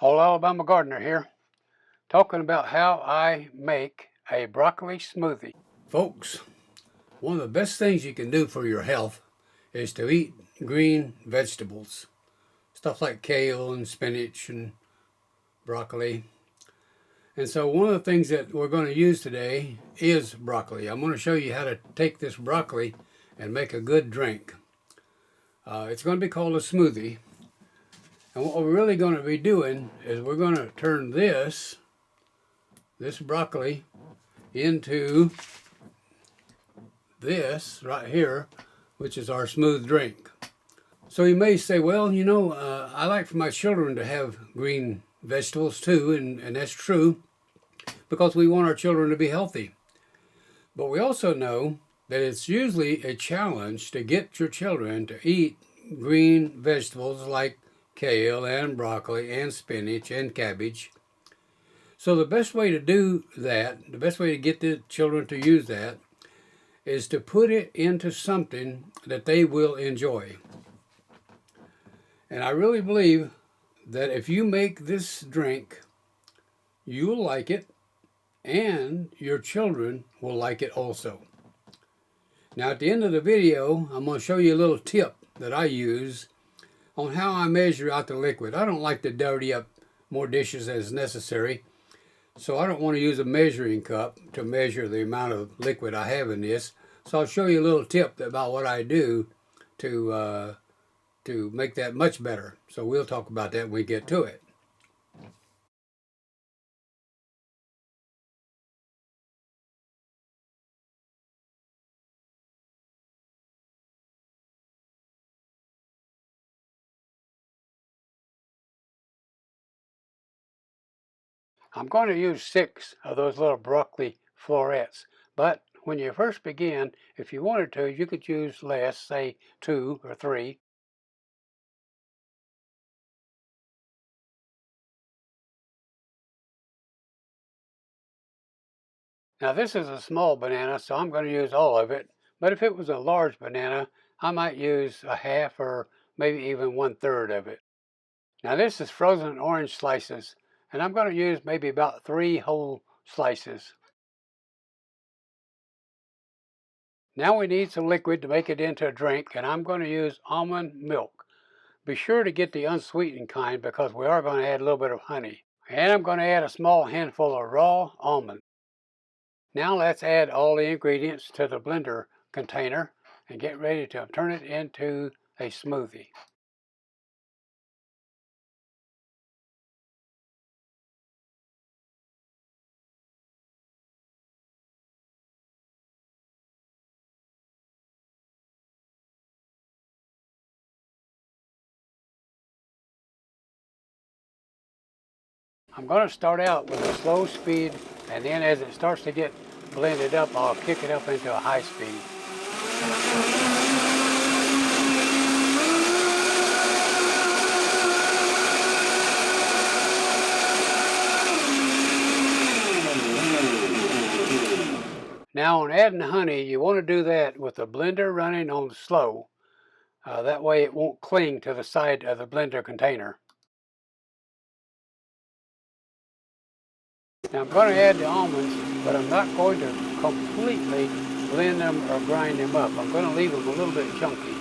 Old Alabama Gardener here, talking about how I make a broccoli smoothie. Folks, one of the best things you can do for your health is to eat green vegetables. Stuff like kale and spinach and broccoli. And so one of the things that we're going to use today is broccoli. I'm going to show you how to take this broccoli and make a good drink. It's going to be called a smoothie. And what we're really going to be doing is we're going to turn this broccoli into this right here, which is our smooth drink. So you may say, well, I like for my children to have green vegetables too, and that's true because we want our children to be healthy. But we also know that it's usually a challenge to get your children to eat green vegetables like kale and broccoli and spinach and cabbage. So the best way to do that, the best way to get the children to use that, is to put it into something that they will enjoy. And I really believe that if you make this drink, you'll like it and your children will like it also. Now at the end of the video, I'm going to show you a little tip that I use on how I measure out the liquid. I don't like to dirty up more dishes as necessary, so I don't want to use a measuring cup to measure the amount of liquid I have in this. So I'll show you a little tip about what I do to make that much better. So we'll talk about that when we get to it. I'm going to use 6 of those little broccoli florets, but when you first begin, if you wanted to, you could use less, say 2 or 3. Now this is a small banana, so I'm going to use all of it, but if it was a large banana, I might use a half or maybe even 1/3 of it. Now this is frozen orange slices, and I'm going to use maybe about 3 whole slices. Now we need some liquid to make it into a drink, and I'm going to use almond milk. Be sure to get the unsweetened kind because we are going to add a little bit of honey. And I'm going to add a small handful of raw almond. Now let's add all the ingredients to the blender container and get ready to turn it into a smoothie. I'm going to start out with a slow speed, and then as it starts to get blended up, I'll kick it up into a high speed. Now on adding honey, you want to do that with the blender running on slow. That way it won't cling to the side of the blender container. Now I'm going to add the almonds, but I'm not going to completely blend them or grind them up. I'm going to leave them a little bit chunky.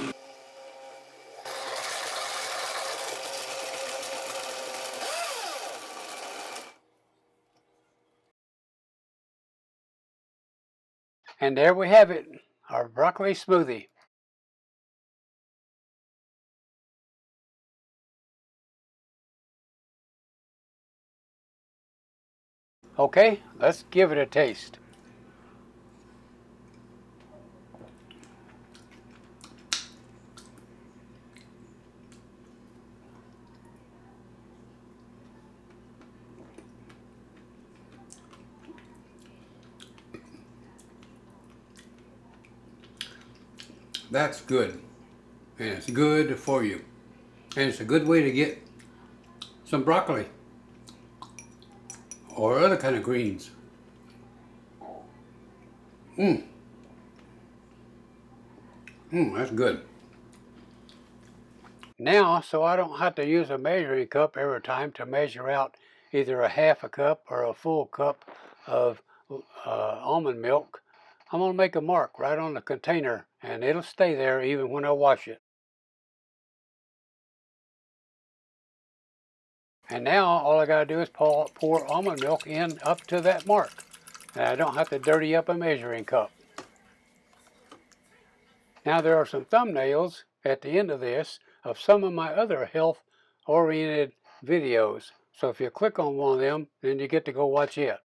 And there we have it, our broccoli smoothie. Okay, let's give it a taste. That's good, and it's good for you. And it's a good way to get some broccoli or other kind of greens. That's good. Now, so I don't have to use a measuring cup every time to measure out either a half a cup or a full cup of almond milk, I'm going to make a mark right on the container, and it'll stay there even when I wash it. And now all I got to do is pour almond milk in up to that mark, and I don't have to dirty up a measuring cup. Now there are some thumbnails at the end of this of some of my other health-oriented videos. So if you click on one of them, then you get to go watch it.